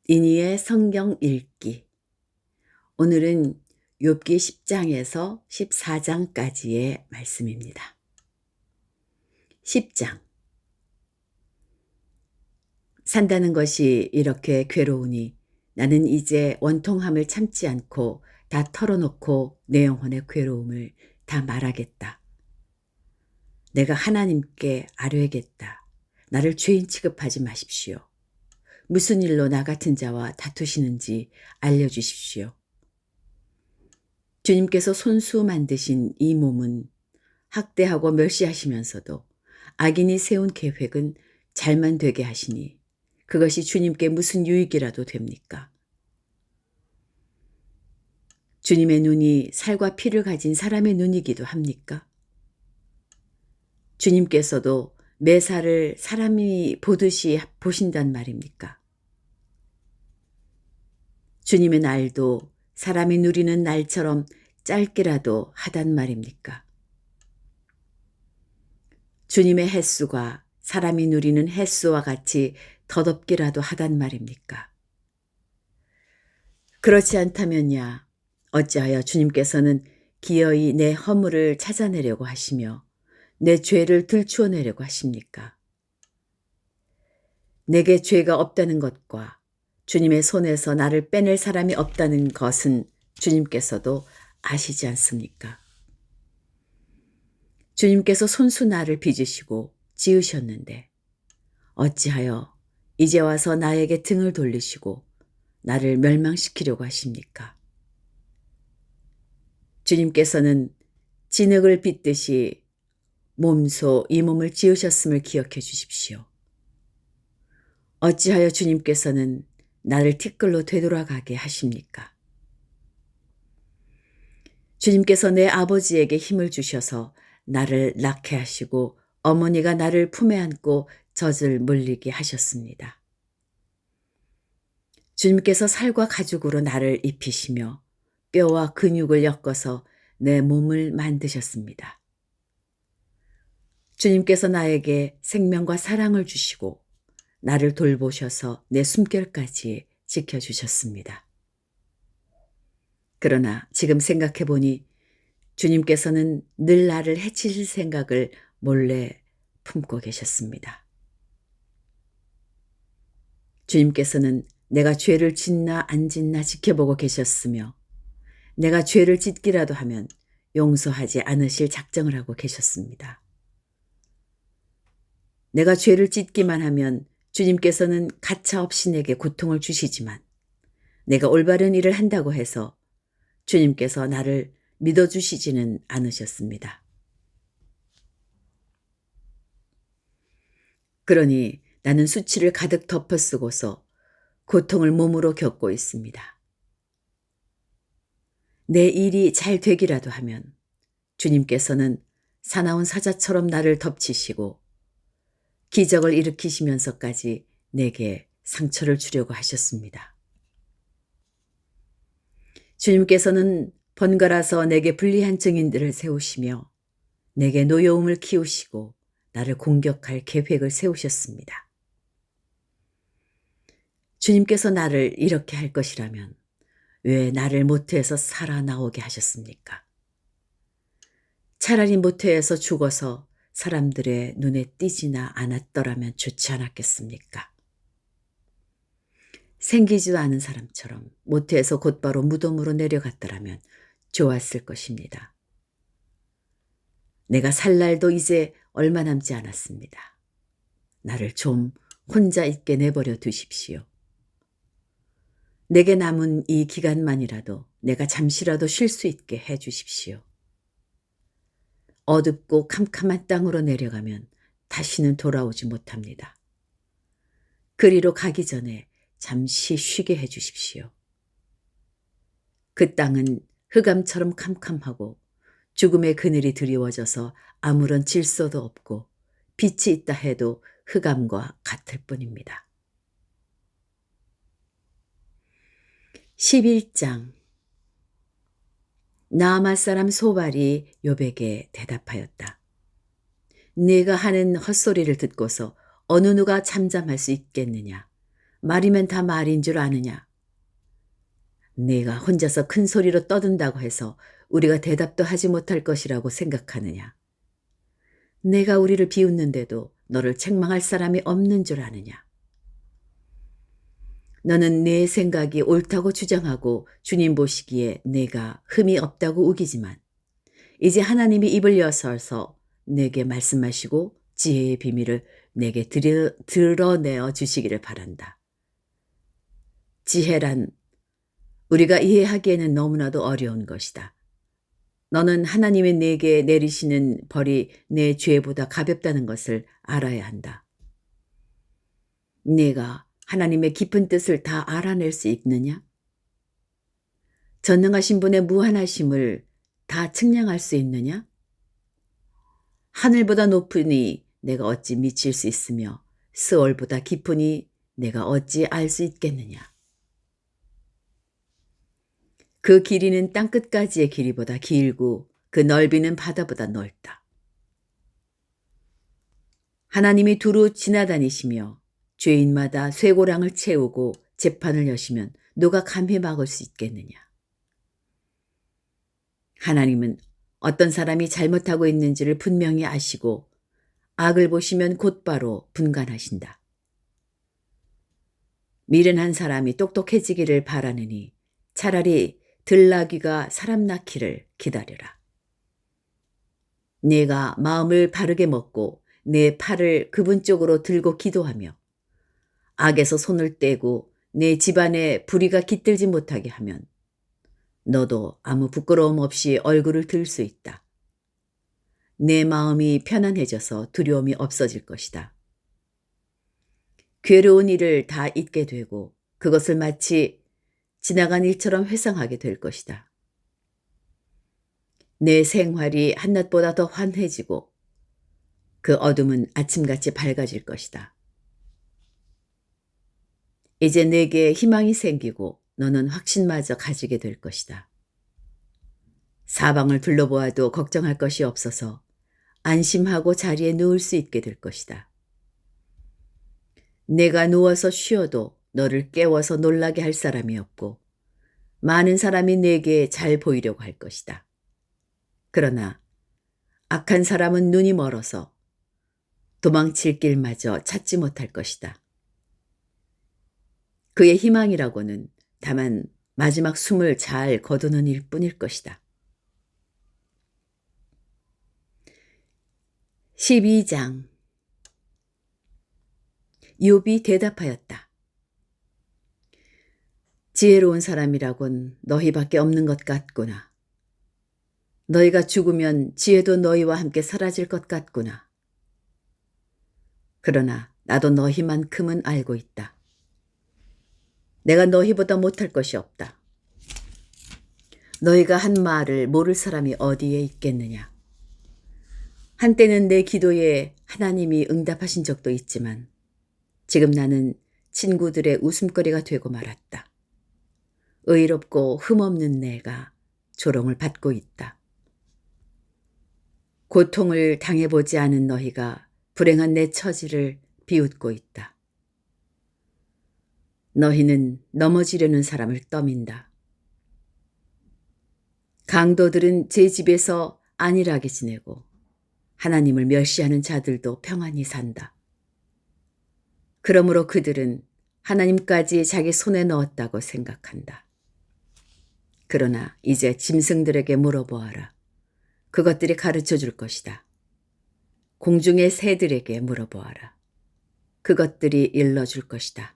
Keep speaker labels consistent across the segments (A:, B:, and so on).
A: 이니의 성경 읽기. 오늘은 욥기 10장에서 14장까지의 말씀입니다. 10장. 산다는 것이 이렇게 괴로우니 나는 이제 원통함을 참지 않고 다 털어놓고 내 영혼의 괴로움을 다 말하겠다. 내가 하나님께 아뢰겠다. 나를 죄인 취급하지 마십시오. 무슨 일로 나 같은 자와 다투시는지 알려주십시오. 주님께서 손수 만드신 이 몸은 학대하고 멸시하시면서도 악인이 세운 계획은 잘만 되게 하시니 그것이 주님께 무슨 유익이라도 됩니까? 주님의 눈이 살과 피를 가진 사람의 눈이기도 합니까? 주님께서도 매 살을 사람이 보듯이 보신단 말입니까? 주님의 날도 사람이 누리는 날처럼 짧게라도 하단 말입니까? 주님의 햇수가 사람이 누리는 햇수와 같이 더덥기라도 하단 말입니까? 그렇지 않다면야 어찌하여 주님께서는 기어이 내 허물을 찾아내려고 하시며 내 죄를 들추어내려고 하십니까? 내게 죄가 없다는 것과 주님의 손에서 나를 빼낼 사람이 없다는 것은 주님께서도 아시지 않습니까? 주님께서 손수 나를 빚으시고 지으셨는데 어찌하여 이제 와서 나에게 등을 돌리시고 나를 멸망시키려고 하십니까? 주님께서는 진흙을 빚듯이 몸소 이 몸을 지으셨음을 기억해 주십시오. 어찌하여 주님께서는 나를 티끌로 되돌아가게 하십니까? 주님께서 내 아버지에게 힘을 주셔서 나를 낳게 하시고 어머니가 나를 품에 안고 젖을 물리게 하셨습니다. 주님께서 살과 가죽으로 나를 입히시며 뼈와 근육을 엮어서 내 몸을 만드셨습니다. 주님께서 나에게 생명과 사랑을 주시고 나를 돌보셔서 내 숨결까지 지켜주셨습니다. 그러나 지금 생각해보니 주님께서는 늘 나를 해치실 생각을 몰래 품고 계셨습니다. 주님께서는 내가 죄를 짓나 안 짓나 지켜보고 계셨으며 내가 죄를 짓기라도 하면 용서하지 않으실 작정을 하고 계셨습니다. 내가 죄를 짓기만 하면 주님께서는 가차없이 내게 고통을 주시지만 내가 올바른 일을 한다고 해서 주님께서 나를 믿어주시지는 않으셨습니다. 그러니 나는 수치를 가득 덮어쓰고서 고통을 몸으로 겪고 있습니다. 내 일이 잘 되기라도 하면 주님께서는 사나운 사자처럼 나를 덮치시고 기적을 일으키시면서까지 내게 상처를 주려고 하셨습니다. 주님께서는 번갈아서 내게 불리한 증인들을 세우시며 내게 노여움을 키우시고 나를 공격할 계획을 세우셨습니다. 주님께서 나를 이렇게 할 것이라면 왜 나를 모태에서 살아나오게 하셨습니까? 차라리 모태에서 죽어서 사람들의 눈에 띄지나 않았더라면 좋지 않았겠습니까? 생기지도 않은 사람처럼 모태에서 곧바로 무덤으로 내려갔더라면 좋았을 것입니다. 내가 살 날도 이제 얼마 남지 않았습니다. 나를 좀 혼자 있게 내버려 두십시오. 내게 남은 이 기간만이라도 내가 잠시라도 쉴 수 있게 해 주십시오. 어둡고 캄캄한 땅으로 내려가면 다시는 돌아오지 못합니다. 그리로 가기 전에 잠시 쉬게 해 주십시오. 그 땅은 흑암처럼 캄캄하고 죽음의 그늘이 드리워져서 아무런 질서도 없고 빛이 있다 해도 흑암과 같을 뿐입니다. 11장. 나아말 사람 소발이 욥에게 대답하였다. 네가 하는 헛소리를 듣고서 어느 누가 잠잠할 수 있겠느냐. 말이면 다 말인 줄 아느냐? 내가 혼자서 큰 소리로 떠든다고 해서 우리가 대답도 하지 못할 것이라고 생각하느냐? 내가 우리를 비웃는데도 너를 책망할 사람이 없는 줄 아느냐? 너는 내 생각이 옳다고 주장하고 주님 보시기에 내가 흠이 없다고 우기지만 이제 하나님이 입을 여서서 내게 말씀하시고 지혜의 비밀을 내게 드러내어 주시기를 바란다. 지혜란 우리가 이해하기에는 너무나도 어려운 것이다. 너는 하나님이 내게 내리시는 벌이 내 죄보다 가볍다는 것을 알아야 한다. 내가 하나님의 깊은 뜻을 다 알아낼 수 있느냐? 전능하신 분의 무한하심을 다 측량할 수 있느냐? 하늘보다 높으니 내가 어찌 미칠 수 있으며 스월보다 깊으니 내가 어찌 알 수 있겠느냐? 그 길이는 땅끝까지의 길이보다 길고 그 넓이는 바다보다 넓다. 하나님이 두루 지나다니시며 죄인마다 쇠고랑을 채우고 재판을 여시면 누가 감히 막을 수 있겠느냐? 하나님은 어떤 사람이 잘못하고 있는지를 분명히 아시고 악을 보시면 곧바로 분간하신다. 미련한 사람이 똑똑해지기를 바라느니 차라리 들나귀가 사람 낳기를 기다려라. 내가 마음을 바르게 먹고 내 팔을 그분 쪽으로 들고 기도하며 악에서 손을 떼고 내 집안에 불의가 깃들지 못하게 하면 너도 아무 부끄러움 없이 얼굴을 들 수 있다. 내 마음이 편안해져서 두려움이 없어질 것이다. 괴로운 일을 다 잊게 되고 그것을 마치 지나간 일처럼 회상하게 될 것이다. 내 생활이 한낮보다 더 환해지고 그 어둠은 아침같이 밝아질 것이다. 이제 내게 희망이 생기고 너는 확신마저 가지게 될 것이다. 사방을 둘러보아도 걱정할 것이 없어서 안심하고 자리에 누울 수 있게 될 것이다. 내가 누워서 쉬어도 너를 깨워서 놀라게 할 사람이 없고 많은 사람이 내게 잘 보이려고 할 것이다. 그러나 악한 사람은 눈이 멀어서 도망칠 길마저 찾지 못할 것이다. 그의 희망이라고는 다만 마지막 숨을 잘 거두는 일뿐일 것이다. 12장 욥이 대답하였다. 지혜로운 사람이라곤 너희밖에 없는 것 같구나. 너희가 죽으면 지혜도 너희와 함께 사라질 것 같구나. 그러나 나도 너희만큼은 알고 있다. 내가 너희보다 못할 것이 없다. 너희가 한 말을 모를 사람이 어디에 있겠느냐. 한때는 내 기도에 하나님이 응답하신 적도 있지만 지금 나는 친구들의 웃음거리가 되고 말았다. 의롭고 흠없는 내가 조롱을 받고 있다. 고통을 당해보지 않은 너희가 불행한 내 처지를 비웃고 있다. 너희는 넘어지려는 사람을 떠민다. 강도들은 제 집에서 안일하게 지내고 하나님을 멸시하는 자들도 평안히 산다. 그러므로 그들은 하나님까지 자기 손에 넣었다고 생각한다. 그러나 이제 짐승들에게 물어보아라. 그것들이 가르쳐 줄 것이다. 공중의 새들에게 물어보아라. 그것들이 일러줄 것이다.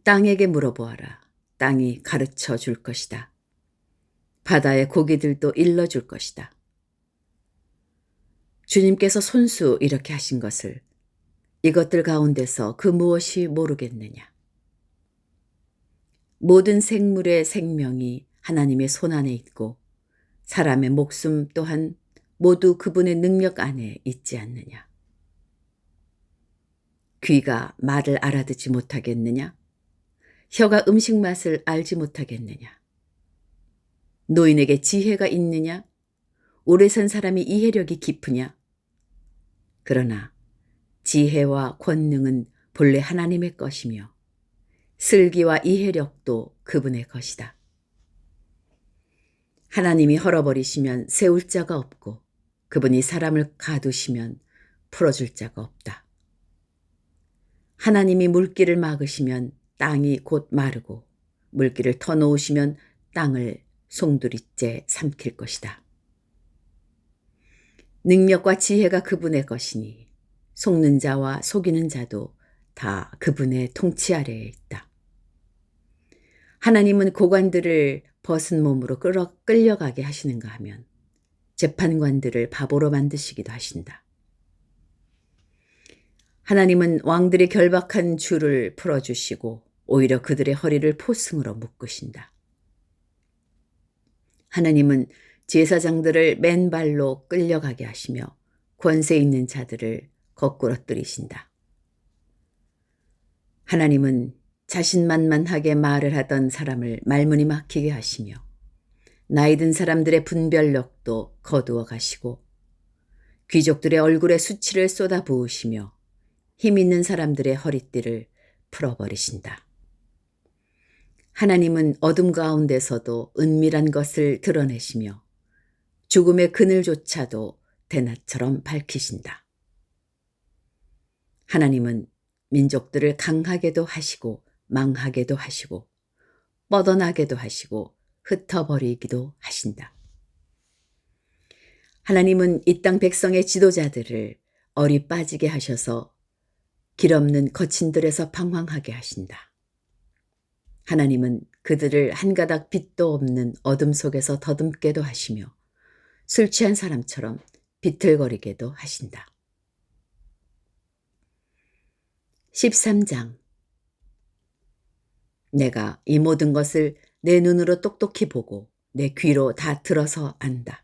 A: 땅에게 물어보아라. 땅이 가르쳐 줄 것이다. 바다의 고기들도 일러줄 것이다. 주님께서 손수 이렇게 하신 것을 이것들 가운데서 그 무엇이 모르겠느냐. 모든 생물의 생명이 하나님의 손 안에 있고 사람의 목숨 또한 모두 그분의 능력 안에 있지 않느냐. 귀가 말을 알아듣지 못하겠느냐. 혀가 음식 맛을 알지 못하겠느냐. 노인에게 지혜가 있느냐. 오래 산 사람이 이해력이 깊으냐. 그러나 지혜와 권능은 본래 하나님의 것이며 슬기와 이해력도 그분의 것이다. 하나님이 헐어버리시면 세울 자가 없고 그분이 사람을 가두시면 풀어줄 자가 없다. 하나님이 물길을 막으시면 땅이 곧 마르고 물길을 터놓으시면 땅을 송두리째 삼킬 것이다. 능력과 지혜가 그분의 것이니 속는 자와 속이는 자도 다 그분의 통치 아래에 있다. 하나님은 고관들을 벗은 몸으로 끌려가게 하시는가 하면 재판관들을 바보로 만드시기도 하신다. 하나님은 왕들이 결박한 줄을 풀어주시고 오히려 그들의 허리를 포승으로 묶으신다. 하나님은 제사장들을 맨발로 끌려가게 하시며 권세 있는 자들을 거꾸러뜨리신다. 하나님은 자신만만하게 말을 하던 사람을 말문이 막히게 하시며 나이 든 사람들의 분별력도 거두어 가시고 귀족들의 얼굴에 수치를 쏟아 부으시며 힘 있는 사람들의 허리띠를 풀어버리신다. 하나님은 어둠 가운데서도 은밀한 것을 드러내시며 죽음의 그늘조차도 대낮처럼 밝히신다. 하나님은 민족들을 강하게도 하시고 망하게도 하시고 뻗어나게도 하시고 흩어버리기도 하신다. 하나님은 이 땅 백성의 지도자들을 얼이 빠지게 하셔서 길 없는 거친들에서 방황하게 하신다. 하나님은 그들을 한 가닥 빛도 없는 어둠 속에서 더듬게도 하시며 술 취한 사람처럼 비틀거리게도 하신다. 13장. 내가 이 모든 것을 내 눈으로 똑똑히 보고 내 귀로 다 들어서 안다.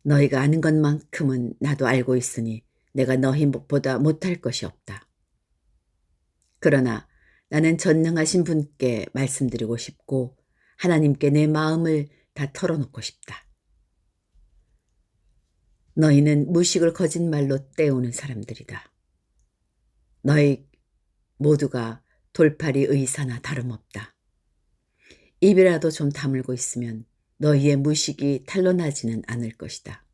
A: 너희가 아는 것만큼은 나도 알고 있으니 내가 너희보다 못할 것이 없다. 그러나 나는 전능하신 분께 말씀드리고 싶고 하나님께 내 마음을 다 털어놓고 싶다. 너희는 무식을 거짓말로 때우는 사람들이다. 너희 모두가 돌팔이 의사나 다름없다. 입이라도 좀 다물고 있으면 너희의 무식이 탄로나지는 않을 것이다.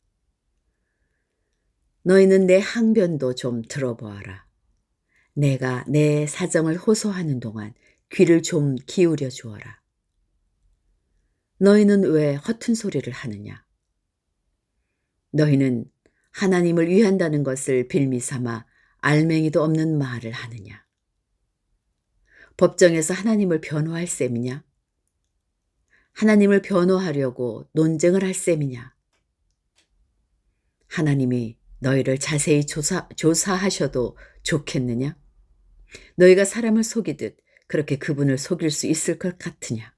A: 너희는 내 항변도 좀 들어보아라. 내가 내 사정을 호소하는 동안 귀를 좀 기울여 주어라. 너희는 왜 허튼 소리를 하느냐? 너희는 하나님을 위한다는 것을 빌미 삼아 알맹이도 없는 말을 하느냐? 법정에서 하나님을 변호할 셈이냐? 하나님을 변호하려고 논쟁을 할 셈이냐? 하나님이 너희를 자세히 조사하셔도 좋겠느냐? 너희가 사람을 속이듯 그렇게 그분을 속일 수 있을 것 같으냐?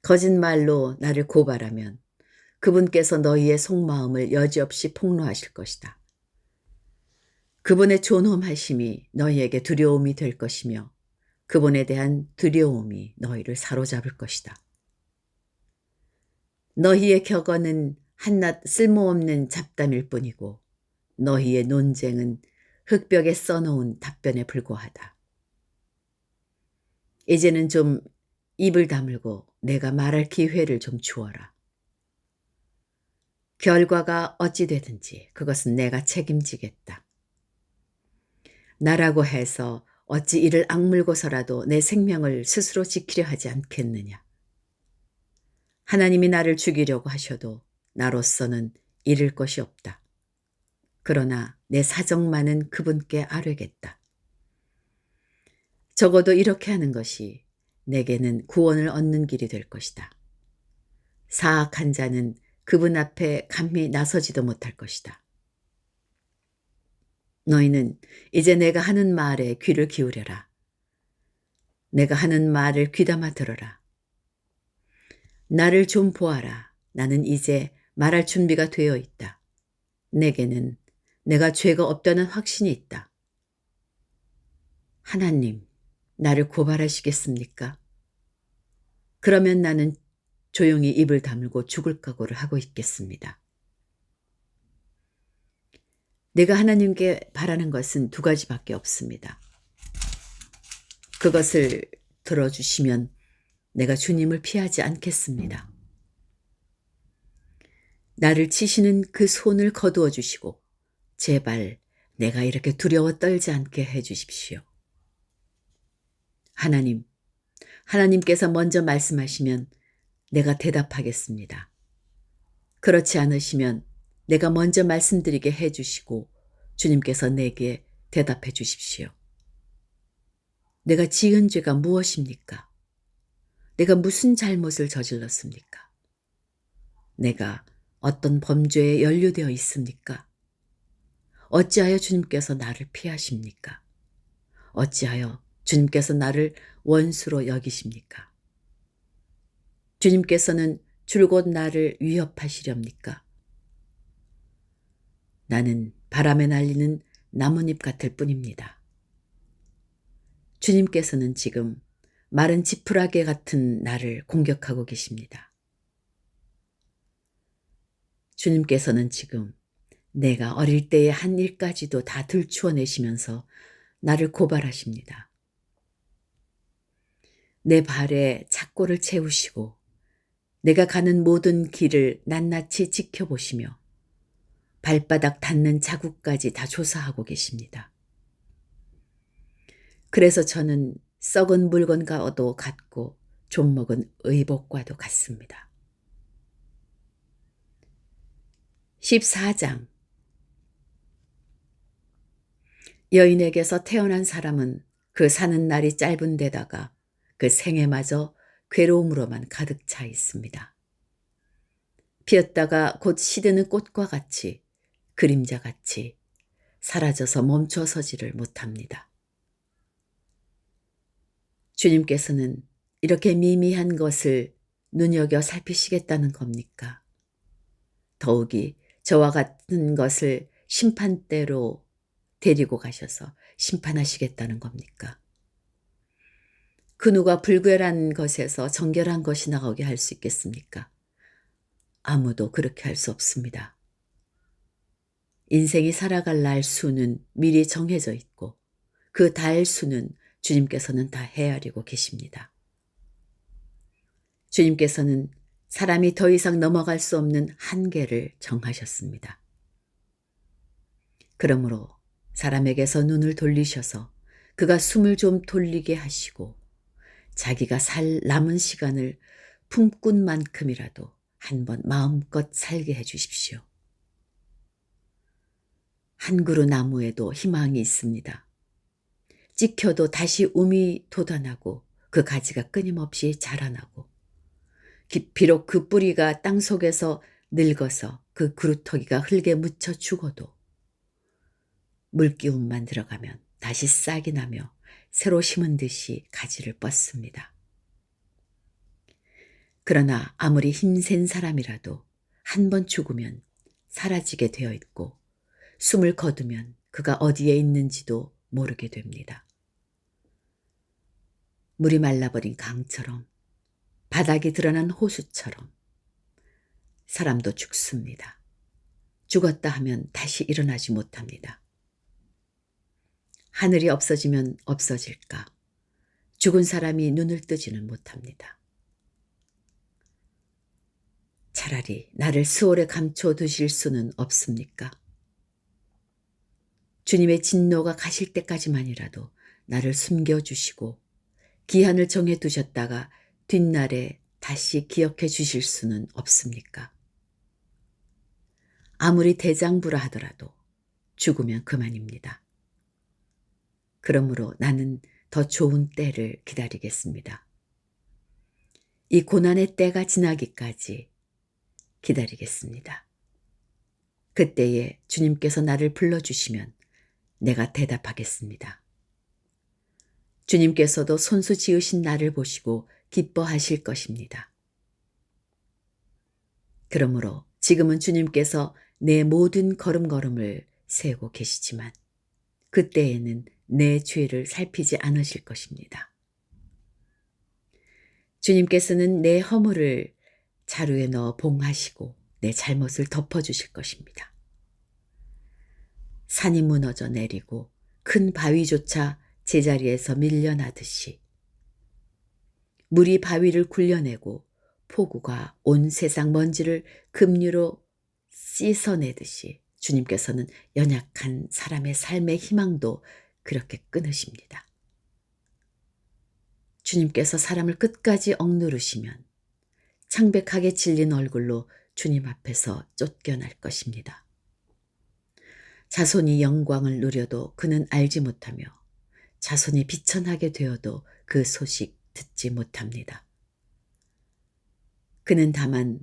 A: 거짓말로 나를 고발하면 그분께서 너희의 속마음을 여지없이 폭로하실 것이다. 그분의 존엄하심이 너희에게 두려움이 될 것이며 그분에 대한 두려움이 너희를 사로잡을 것이다. 너희의 격언은 한낱 쓸모없는 잡담일 뿐이고 너희의 논쟁은 흙벽에 써놓은 답변에 불과하다. 이제는 좀 입을 다물고 내가 말할 기회를 좀 주어라. 결과가 어찌 되든지 그것은 내가 책임지겠다. 나라고 해서 어찌 이를 악물고서라도 내 생명을 스스로 지키려 하지 않겠느냐. 하나님이 나를 죽이려고 하셔도 나로서는 잃을 것이 없다. 그러나 내 사정만은 그분께 아뢰겠다. 적어도 이렇게 하는 것이 내게는 구원을 얻는 길이 될 것이다. 사악한 자는 그분 앞에 감히 나서지도 못할 것이다. 너희는 이제 내가 하는 말에 귀를 기울여라. 내가 하는 말을 귀담아 들어라. 나를 좀 보아라. 나는 이제 말할 준비가 되어 있다. 내게는 내가 죄가 없다는 확신이 있다. 하나님, 나를 고발하시겠습니까? 그러면 나는 조용히 입을 다물고 죽을 각오를 하고 있겠습니다. 내가 하나님께 바라는 것은 두 가지밖에 없습니다. 그것을 들어주시면 내가 주님을 피하지 않겠습니다. 나를 치시는 그 손을 거두어 주시고 제발 내가 이렇게 두려워 떨지 않게 해 주십시오. 하나님께서 먼저 말씀하시면 내가 대답하겠습니다. 그렇지 않으시면 내가 먼저 말씀드리게 해 주시고 주님께서 내게 대답해 주십시오. 내가 지은 죄가 무엇입니까? 내가 무슨 잘못을 저질렀습니까? 내가 어떤 범죄에 연루되어 있습니까? 어찌하여 주님께서 나를 피하십니까? 어찌하여 주님께서 나를 원수로 여기십니까? 주님께서는 줄곧 나를 위협하시렵니까? 나는 바람에 날리는 나뭇잎 같을 뿐입니다. 주님께서는 지금 마른 지푸라기 같은 나를 공격하고 계십니다. 주님께서는 지금 내가 어릴 때의 한 일까지도 다 들추어내시면서 나를 고발하십니다. 내 발에 착고를 채우시고 내가 가는 모든 길을 낱낱이 지켜보시며 발바닥 닿는 자국까지 다 조사하고 계십니다. 그래서 저는 썩은 물건과도 같고 좀먹은 의복과도 같습니다. 14장 여인에게서 태어난 사람은 그 사는 날이 짧은 데다가 그 생애마저 괴로움으로만 가득 차 있습니다. 피었다가 곧 시드는 꽃과 같이 그림자같이 사라져서 멈춰서지를 못합니다. 주님께서는 이렇게 미미한 것을 눈여겨 살피시겠다는 겁니까? 더욱이 저와 같은 것을 심판대로 데리고 가셔서 심판하시겠다는 겁니까? 그 누가 불결한 것에서 정결한 것이 나오게 할 수 있겠습니까? 아무도 그렇게 할 수 없습니다. 인생이 살아갈 날 수는 미리 정해져 있고 그 달 수는 주님께서는 다 헤아리고 계십니다. 주님께서는 사람이 더 이상 넘어갈 수 없는 한계를 정하셨습니다. 그러므로 사람에게서 눈을 돌리셔서 그가 숨을 좀 돌리게 하시고 자기가 살 남은 시간을 품꾼만큼이라도 한번 마음껏 살게 해 주십시오. 한 그루 나무에도 희망이 있습니다. 찍혀도 다시 움이 돋아나고 그 가지가 끊임없이 자라나고 비록 그 뿌리가 땅속에서 늙어서 그 그루터기가 흙에 묻혀 죽어도 물기운만 들어가면 다시 싹이 나며 새로 심은 듯이 가지를 뻗습니다. 그러나 아무리 힘센 사람이라도 한 번 죽으면 사라지게 되어 있고 숨을 거두면 그가 어디에 있는지도 모르게 됩니다. 물이 말라버린 강처럼 바닥이 드러난 호수처럼 사람도 죽습니다. 죽었다 하면 다시 일어나지 못합니다. 하늘이 없어지면 없어질까? 죽은 사람이 눈을 뜨지는 못합니다. 차라리 나를 수월에 감춰두실 수는 없습니까? 주님의 진노가 가실 때까지만이라도 나를 숨겨주시고 기한을 정해두셨다가 뒷날에 다시 기억해 주실 수는 없습니까? 아무리 대장부라 하더라도 죽으면 그만입니다. 그러므로 나는 더 좋은 때를 기다리겠습니다. 이 고난의 때가 지나기까지 기다리겠습니다. 그때에 주님께서 나를 불러주시면 내가 대답하겠습니다. 주님께서도 손수 지으신 나를 보시고 기뻐하실 것입니다. 그러므로 지금은 주님께서 내 모든 걸음걸음을 세고 계시지만 그때에는 내 죄를 살피지 않으실 것입니다. 주님께서는 내 허물을 자루에 넣어 봉하시고 내 잘못을 덮어주실 것입니다. 산이 무너져 내리고 큰 바위조차 제자리에서 밀려나듯이 물이 바위를 굴려내고 폭우가 온 세상 먼지를 급류로 씻어내듯이 주님께서는 연약한 사람의 삶의 희망도 그렇게 끊으십니다. 주님께서 사람을 끝까지 억누르시면 창백하게 질린 얼굴로 주님 앞에서 쫓겨날 것입니다. 자손이 영광을 누려도 그는 알지 못하며 자손이 비천하게 되어도 그 소식 듣지 못합니다. 그는 다만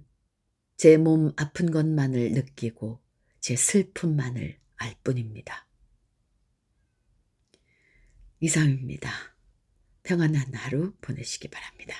A: 제 몸 아픈 것만을 느끼고 제 슬픔만을 알 뿐입니다. 이상입니다. 평안한 하루 보내시기 바랍니다.